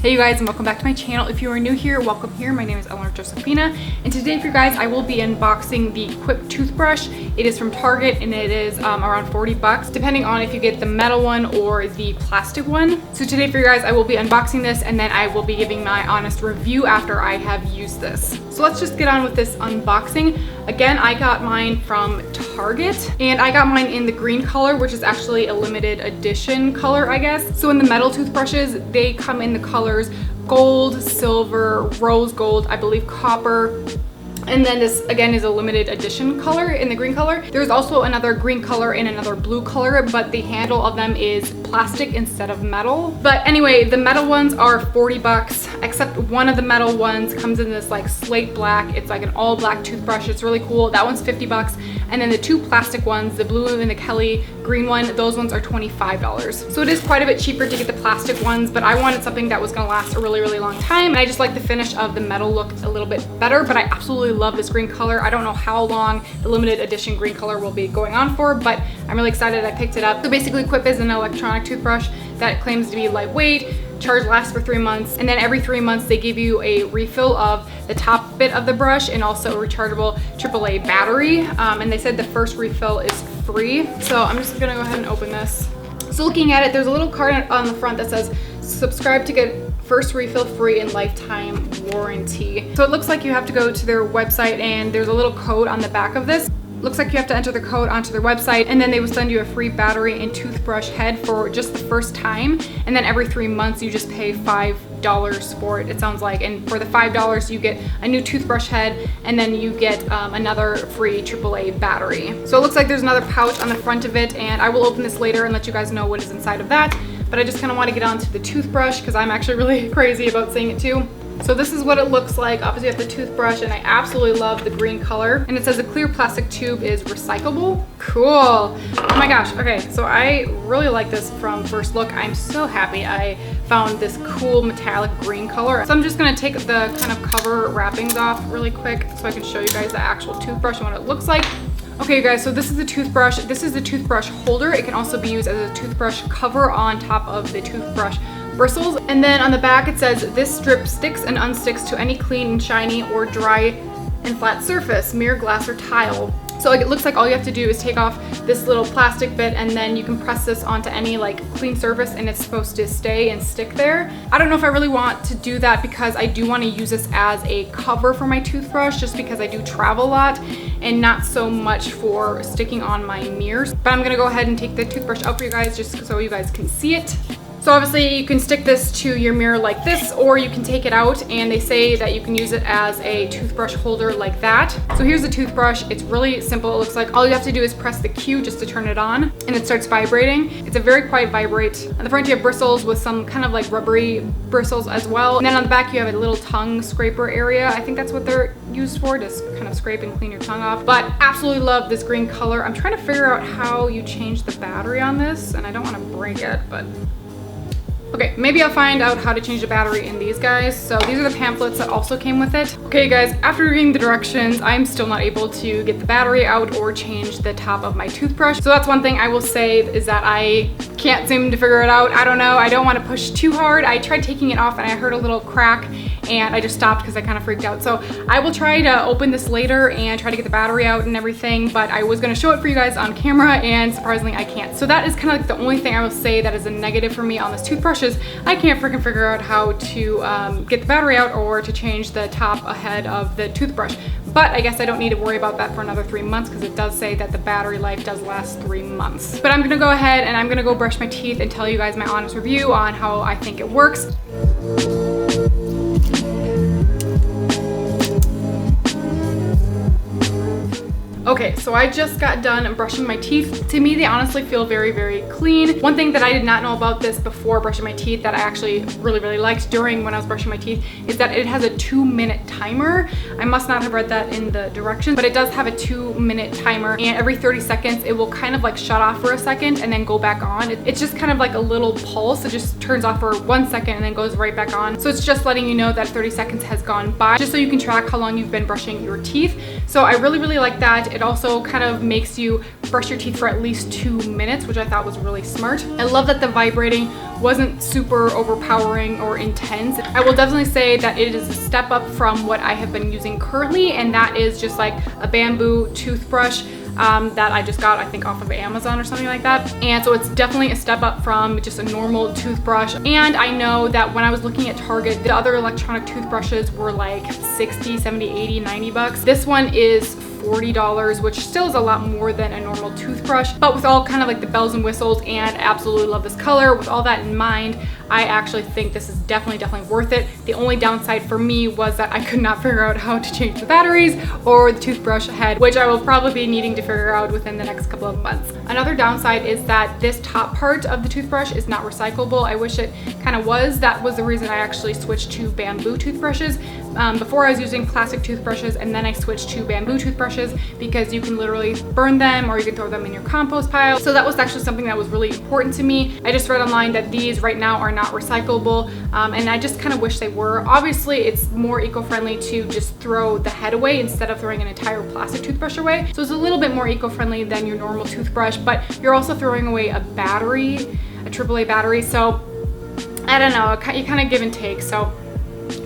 Hey you guys, and welcome back to my channel. If you are new here, welcome here. My name is Eleanor Josefina, and today for you guys I will be unboxing the Quip toothbrush. It is from Target and it is around 40 bucks depending on if you get the metal one or the plastic one. So today for you guys I will be unboxing this and then I will be giving my honest review after I have used this. So let's just get on with this unboxing. Again, I got mine from Target and I got mine in the green color, which is actually a limited edition color, I guess. So in the metal toothbrushes, they come in the colors gold, silver, rose gold, I believe copper. And then this again is a limited edition color in the green color. There's also another green color and another blue color, but the handle of them is plastic instead of metal. But anyway, the metal ones are 40 bucks, except one of the metal ones comes in this like slate black. It's like an all black toothbrush. It's really cool. That one's 50 bucks. And then the two plastic ones, the blue and the Kelly green one, those ones are $25. So it is quite a bit cheaper to get the plastic ones, but I wanted something that was gonna last a really, really long time. And I just like the finish of the metal look a little bit better, but I absolutely love this green color. I don't know how long the limited edition green color will be going on for, but I'm really excited I picked it up. So basically Quip is an electronic toothbrush that claims to be lightweight, charge lasts for 3 months, and then every 3 months they give you a refill of the top bit of the brush and also a rechargeable AAA battery. And they said the first refill is free. So I'm just gonna go ahead and open this. So looking at it, there's a little card on the front that says subscribe to get first refill free and lifetime warranty. So it looks like you have to go to their website and there's a little code on the back of this. Looks like you have to enter the code onto their website and then they will send you a free battery and toothbrush head for just the first time. And then every 3 months you just pay $5 for it sounds like. And for the $5 you get a new toothbrush head and then you get another free AAA battery. So it looks like there's another pouch on the front of it and I will open this later and let you guys know what is inside of that. But I just kind of want to get onto the toothbrush because I'm actually really crazy about seeing it too. So this is what it looks like. Obviously you have the toothbrush and I absolutely love the green color. And it says the clear plastic tube is recyclable. Cool. Oh my gosh. Okay, so I really like this from first look. I'm so happy I found this cool metallic green color. So I'm just gonna take the kind of cover wrappings off really quick so I can show you guys the actual toothbrush and what it looks like. Okay you guys, so this is the toothbrush. This is the toothbrush holder. It can also be used as a toothbrush cover on top of the toothbrush bristles. And then on the back it says this strip sticks and unsticks to any clean and shiny or dry and flat surface, mirror, glass, or tile. So like, it looks like all you have to do is take off this little plastic bit and then you can press this onto any like clean surface and it's supposed to stay and stick there. I don't know if I really want to do that because I do want to use this as a cover for my toothbrush just because I do travel a lot and not so much for sticking on my mirrors. But I'm gonna go ahead and take the toothbrush out for you guys just so you guys can see it. So obviously you can stick this to your mirror like this or you can take it out and they say that you can use it as a toothbrush holder like that. So here's the toothbrush. It's really simple. It looks like all you have to do is press the Q just to turn it on and it starts vibrating. It's a very quiet vibrate. On the front you have bristles with some kind of like rubbery bristles as well. And then on the back you have a little tongue scraper area. I think that's what they're used for, just kind of scrape and clean your tongue off. But absolutely love this green color. I'm trying to figure out how you change the battery on this and I don't want to break it, but okay, maybe I'll find out how to change the battery in these guys. So these are the pamphlets that also came with it. Okay guys, after reading the directions, I'm still not able to get the battery out or change the top of my toothbrush. So that's one thing I will say is that I can't seem to figure it out. I don't know, I don't want to push too hard. I tried taking it off and I heard a little crack and I just stopped because I kind of freaked out. So I will try to open this later and try to get the battery out and everything, but I was going to show it for you guys on camera and surprisingly I can't. So that is kind of like the only thing I will say that is a negative for me on this toothbrush is I can't freaking figure out how to get the battery out or to change the top ahead of the toothbrush. But I guess I don't need to worry about that for another 3 months because it does say that the battery life does last 3 months. But I'm gonna go ahead and I'm gonna go brush my teeth and tell you guys my honest review on how I think it works. Okay, so I just got done brushing my teeth. To me, they honestly feel very, very clean. One thing that I did not know about this before brushing my teeth that I actually really, really liked during when I was brushing my teeth is that it has a 2-minute timer. I must not have read that in the directions, but it does have a 2-minute timer and every 30 seconds it will kind of like shut off for a second and then go back on. It's just kind of like a little pulse. It just turns off for 1 second and then goes right back on. So it's just letting you know that 30 seconds has gone by just so you can track how long you've been brushing your teeth. So I really, really like that. It it also kind of makes you brush your teeth for at least 2 minutes, which I thought was really smart. I love that the vibrating wasn't super overpowering or intense. I will definitely say that it is a step up from what I have been using currently, and that is just like a bamboo toothbrush that I just got, I think, off of Amazon or something like that. And so it's definitely a step up from just a normal toothbrush. And I know that when I was looking at Target, the other electronic toothbrushes were like 60, 70, 80, 90 bucks. This one is $40, which still is a lot more than a normal toothbrush, but with all kind of like the bells and whistles, and I absolutely love this color. With all that in mind, I actually think this is definitely worth it. The only downside for me was that I could not figure out how to change the batteries or the toothbrush head, which I will probably be needing to figure out within the next couple of months. Another downside is that this top part of the toothbrush is not recyclable. I wish it kind of was. That was the reason I actually switched to bamboo toothbrushes. Before I was using plastic toothbrushes, and then I switched to bamboo toothbrushes because you can literally burn them or you can throw them in your compost pile. So that was actually something that was really important to me. I just read online that these right now are not recyclable, and I just kind of wish they were. Obviously, it's more eco-friendly to just throw the head away instead of throwing an entire plastic toothbrush away. So it's a little bit more eco-friendly than your normal toothbrush, but you're also throwing away a battery, a AAA battery. So I don't know, you kind of give and take. So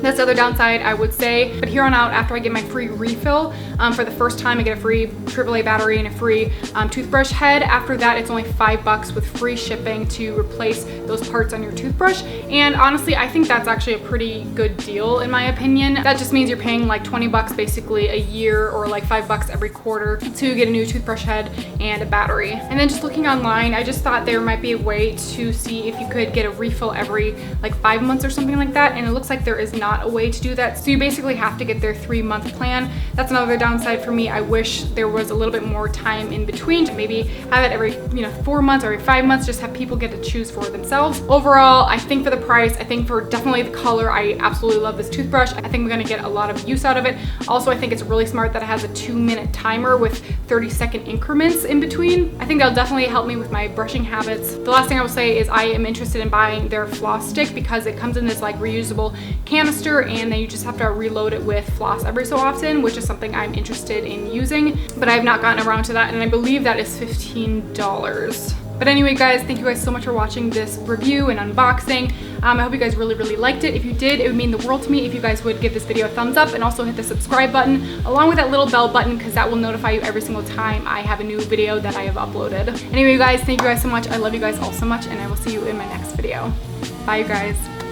that's the other downside, I would say. But here on out, after I get my free refill, for the first time I get a free AAA battery and a free toothbrush head. After that, it's only $5 with free shipping to replace those parts on your toothbrush. And honestly, I think that's actually a pretty good deal in my opinion. That just means you're paying like 20 bucks basically a year, or like $5 every quarter to get a new toothbrush head and a battery. And then just looking online, I just thought there might be a way to see if you could get a refill every like 5 months or something like that. And it looks like there is not a way to do that. So you basically have to get their 3-month plan. That's another downside for me. I wish there was a little bit more time in between to maybe have it every 4 months or every 5 months, just have people get to choose for themselves. Overall, I think for the price, I think for definitely the color, I absolutely love this toothbrush. I think I'm gonna get a lot of use out of it. Also, I think it's really smart that it has a 2-minute timer with 30-second increments in between. I think that'll definitely help me with my brushing habits. The last thing I will say is I am interested in buying their floss stick because it comes in this like reusable canister, and then you just have to reload it with floss every so often, which is something I'm interested in using, but I have not gotten around to that, and I believe that is $15. But anyway, guys, thank you guys so much for watching this review and unboxing. I hope you guys really liked it. If you did, it would mean the world to me if you guys would give this video a thumbs up, and also hit the subscribe button along with that little bell button, because that will notify you every single time I have a new video that I have uploaded. Anyway, guys, thank you guys so much. I love you guys all so much, and I will see you in my next video. Bye, you guys.